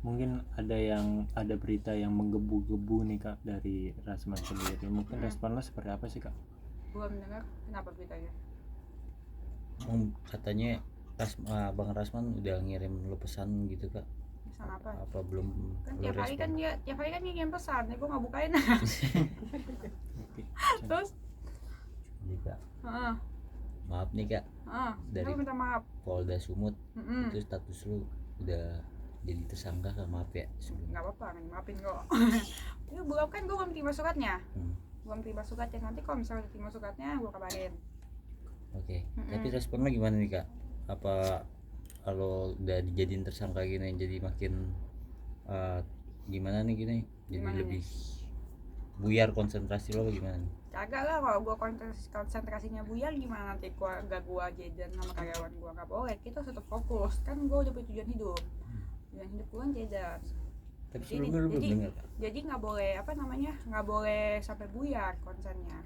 mungkin ada berita yang menggebu-gebu nih Kak dari Rasman sendiri. Mungkin respon lo seperti apa sih Kak? Belum dengar, kenapa beritanya? Katanya Bang Rasman udah ngirim lo pesan gitu Kak. Pesan apa? Apa belum Kan lo tiap hari kan respon? dia ngirim pesan, ya gue nggak bukain. Oke. Terus Jadi Kak, Heeh. maaf nih Kak, dari Gue minta maaf. Polda Sumut Mm-mm. itu status lu udah jadi tersangka Kak, maaf ya sebelumnya. Nggak apa-apa, nggak maafin kok. Itu belum kan, gue belum terima suratnya. Belum terima suratnya, nanti kalau misalnya udah terima suratnya gue kabarin. Oke. Tapi respon lo gimana nih Kak? Apa kalau udah dijadiin tersangka gini jadi makin gimana nih gini? Jadi Gimana lebih buyar konsentrasi lo gimana nih? Kagak lah, kalau gue konsentrasinya buyar gimana nanti keluarga gue jajan sama karyawan gue, nggak boleh. Kita harus tetap fokus, kan gue udah punya tujuan hidup. Tujuan hidup gue kan jajan. Tapi sebelumnya lo belum dengar Kak? Jadi nggak boleh nggak boleh sampai buyar konsennya.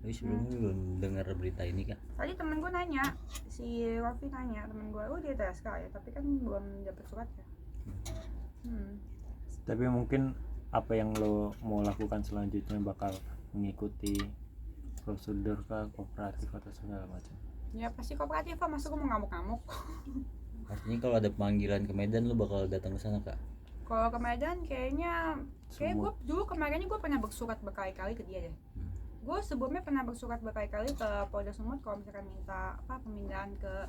Tapi sebelumnya lo belum dengar berita ini Kak? Tadi temen gue nanya, si Rofi nanya, temen gue, dia TSK ya, tapi kan belum dapet suratnya. Tapi mungkin apa yang lo mau lakukan selanjutnya bakal mengikuti prosedur kah, kooperatif atau segala macam? Ya pasti kooperatif lah, masa gue mau ngamuk-ngamuk. Artinya kalau ada panggilan ke Medan lo bakal datang ke sana Kak? Kalau ke Medan kayak gue dulu kemarinnya gue pernah bersurat berkali-kali ke dia deh. Gue sebelumnya pernah bersurat berkali-kali ke Polda Sumut kalau misalkan minta pemindahan ke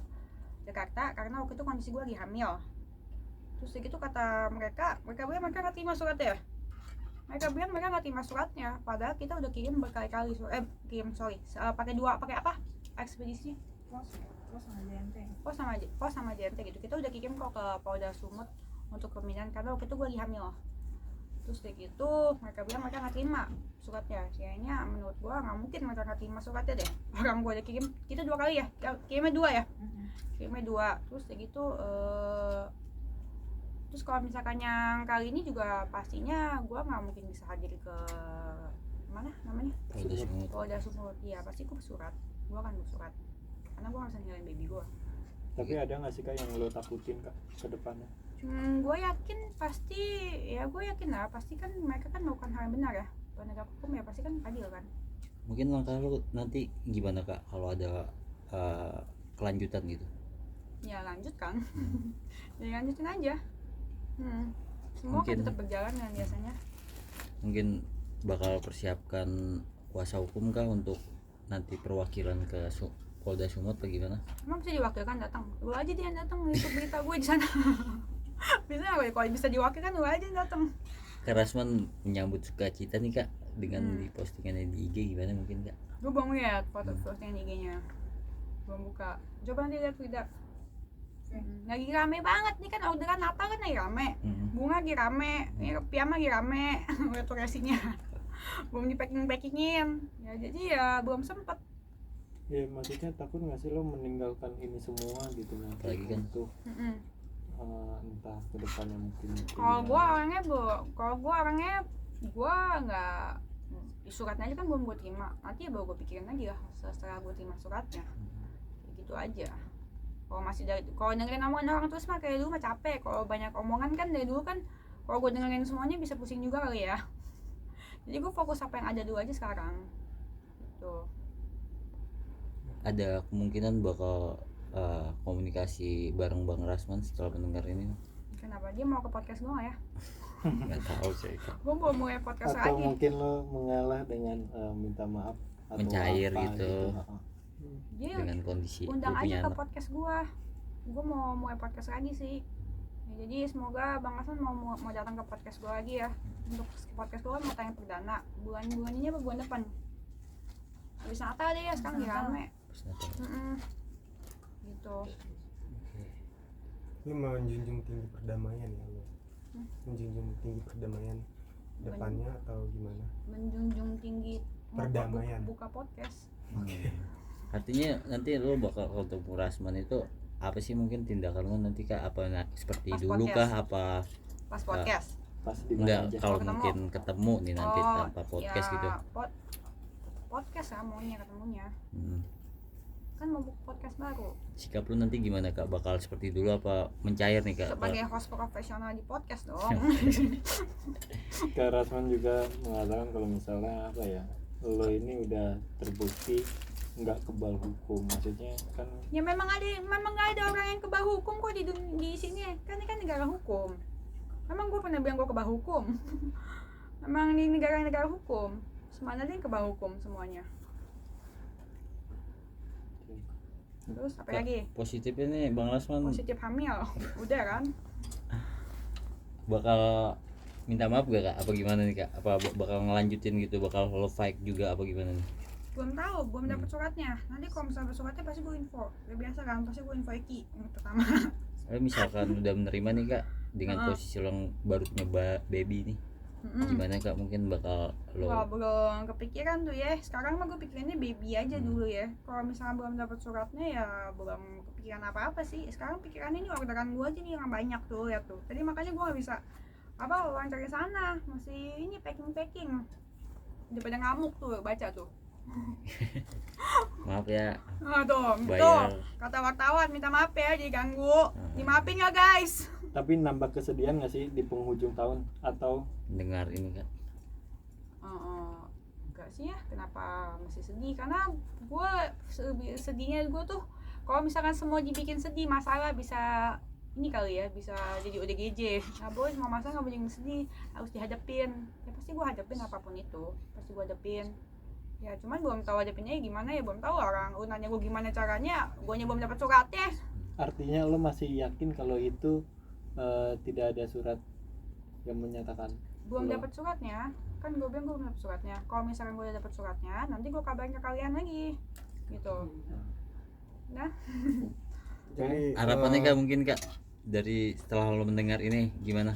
Jakarta, karena waktu itu kondisi gue lagi hamil. Terus gitu kata mereka bilang mereka nggak terima suratnya. Mereka bilang mereka nggak terima suratnya, padahal kita udah kirim berkali-kali pakai apa ekspedisinya? Pos sama JNT gitu. Kita udah kirim kok ke Polda Sumut untuk pemindahan karena waktu itu gue lagi hamil. Terus kayak gitu mereka bilang mereka nggak terima suratnya. Kayaknya menurut gue nggak mungkin mereka nggak terima suratnya deh. Orang gue udah kirim, kita 2 kali ya, kirimnya 2 ya. Kirimnya 2. Terus kayak gitu terus kalau misalkan yang kali ini juga pastinya gue nggak mungkin bisa hadir ke mana namanya Polda Sumut. Iya pasti gue bersurat, gue akan bersurat karena gue nggak bisa ninggalin baby gue. Tapi ada nggak sih Kak yang lo takutin Kak ke depannya? Gue yakin lah pasti kan mereka kan melakukan hal yang benar ya, penegak hukum ya pasti kan adil kan. Mungkin langkah lo nanti gimana Kak kalau ada kelanjutan gitu? Ya lanjut kan. Ya lanjutin aja. Semua kan tetap berjalan dengan biasanya. Mungkin bakal persiapkan kuasa hukum kah untuk nanti perwakilan ke Polda Sumut atau gimana? Emang bisa diwakilkan datang? Lu aja dia yang datang untuk berita gue di sana. Bisa nggak? Kalau bisa diwakilkan lu aja yang datang. Kak Rasman menyambut sukacita nih Kak dengan di postingannya di IG gimana mungkin Kak? Gue belum lihat foto postingan IG-nya, belum buka. Coba nanti lihat tidak. Lagi rame banget nih kan, orderan Natal kan lagi rame. Bunga lagi rame, ini piyama lagi rame. Dekorasinya belum di-packingin. Ya jadi ya belum sempet. Ya maksudnya takut nggak sih lo meninggalkan ini semua gitu nanti apalagi kan untuk entah ke depannya mungkin. Kalau gue orangnya gue nggak, suratnya aja kan belum gue terima, nanti ya baru gue pikirin lagi lah setelah gue terima suratnya. Gitu aja. Kalau dengerin omongan orang terus mah kayak dulu mah capek. Kalau banyak omongan kan dari dulu kan, kalau gue dengerin semuanya bisa pusing juga kali ya. Jadi gue fokus apa yang ada dulu aja sekarang. Gitu. Ada kemungkinan bakal komunikasi bareng Bang Rasman setelah mendengar ini? Kenapa dia mau ke podcast gue ya? Nggak tahu sih Kak. Gue mau mulai podcast atau lagi. Mungkin lo mengalah dengan minta maaf atau mencair apa, gitu. Jadi dengan kondisi undang aja ke podcast gue mau mulai podcast lagi sih ya, jadi semoga Bang Rasman mau datang ke podcast gue lagi ya. Untuk podcast gue mau tayang perdana bulan ini apa bulan depan, habis Natal deh ya, sekarang lagi rame gitu. Lu menjunjung tinggi perdamaian ya lo? Menjunjung tinggi perdamaian depannya atau gimana? Menjunjung tinggi perdamaian buka podcast. Artinya nanti lo bakal untuk Rasman itu apa sih mungkin tindakan lo nanti Kak? Apa seperti pas dulu podcast. Kah? Apa pas podcast? Pas di enggak aja. kalau mungkin ketemu nih nanti tanpa podcast ya, gitu. podcast lah maunya ketemunya. kan mau buka podcast baru sikap lu nanti gimana kak, bakal seperti dulu apa mencair nih kak? sebagai host profesional di podcast dong. Kak Rasman juga mengatakan kalau misalnya apa ya, lo ini udah terbukti nggak kebal hukum, maksudnya kan Ya memang nggak ada orang yang kebal hukum kok di sini kan, ini kan negara hukum. Memang gue pernah bilang gue kebal hukum. Memang di negara hukum semana ada yang kebal hukum semuanya. Terus apa Kak, lagi? positifnya nih Bang Lasman Positif hamil. Udah kan? bakal minta maaf gak kak? Apa gimana nih kak? Apa bakal ngelanjutin gitu? Bakal lo fight juga apa gimana nih? Belum tahu, belum dapat suratnya. Nanti kalau misalnya dapat suratnya pasti gue info. Ya biasa kan, pasti gue info Eki yang pertama. Misalkan udah menerima nih kak, dengan posisi lo yang baru punya baby nih, gimana kak? Mungkin bakal Wah, lo belum kepikiran tuh ya. Sekarang mah gue pikirannya baby aja dulu ya. Kalau misalnya belum dapat suratnya ya belum kepikiran apa-apa sih. Sekarang pikirannya ini orderan gue aja nih yang banyak tuh, lihat tuh. Tadi makanya gue gak bisa wawancara ke sana. Masih ini packing. Udah pada ngamuk tuh baca tuh. maaf ya Tuh, bayar. kata wartawan minta maaf ya jadi ganggu. Dimaafin ya guys. tapi nambah kesedihan nggak sih di penghujung tahun atau dengar ini kak? Enggak sih ya, kenapa masih sedih? Karena gue sedihnya gue tuh kalau misalkan semua dibikin sedih masalah bisa ini kali ya, bisa jadi ODGJ. Nah boy, semua masalah nggak boleh sedih, harus dihadapin. Ya pasti gue hadapin apapun itu, pasti gue hadapin. Ya cuman belum tahu hadapinnya gimana ya, belum tahu. Orang nanya gue gimana caranya, gue belum dapat suratnya. artinya lo masih yakin kalau itu tidak ada surat yang menyatakan? Belum Belum. dapat suratnya, kan gue bilang gue belum dapat suratnya. Kalau misalkan gue udah dapat suratnya, nanti gue kabarin ke kalian lagi, gitu. Nah, Jadi Harapannya kak mungkin kak, dari setelah lo mendengar ini gimana?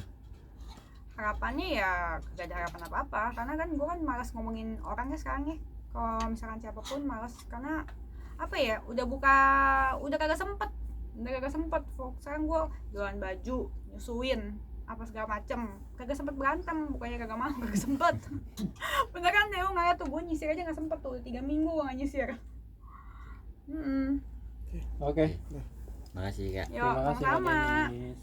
harapannya ya gak ada harapan apa-apa, karena kan gue kan malas ngomongin orangnya sekarang ya. Kalau misalkan siapapun malas, karena apa ya, udah kagak sempet. Sekarang gue jualan baju, nyusuin apa segala macem, kagak sempet berantem, bukannya kagak mau, kagak sempet. Beneran deh, lo ngeliat tuh gue nyisir aja gak sempet tuh, 3 minggu gue gak nyisir. Oke, Makasih kak. Yo, terima kasih Mbak sama-sama. Denis.